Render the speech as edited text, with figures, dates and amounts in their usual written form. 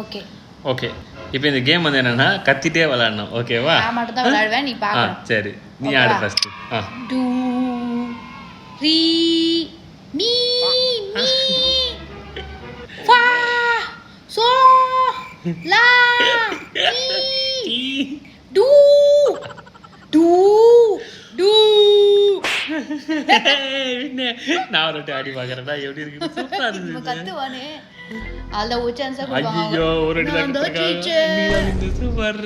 Okay okay. இப்போ இந்த game வந்து என்னன்னா கத்திட்டே விளையாடணும். ஓகேவா? நான் மட்டும் தான் விளையாடுவேன், நீ பார்க்கணும். சரி, நீ ஆடு first. Do re mi mi fa so la mi do do do. நான் ஒரு அடி பார்க்கறேன்டா, எப்படி இருக்கு? சூப்பரா இருக்கு. கத்துவானே அத ஒரு சான்ஸ் கொடுப்பாங்க. ஐயோ, ஒரு அடி தான். சூப்பர்.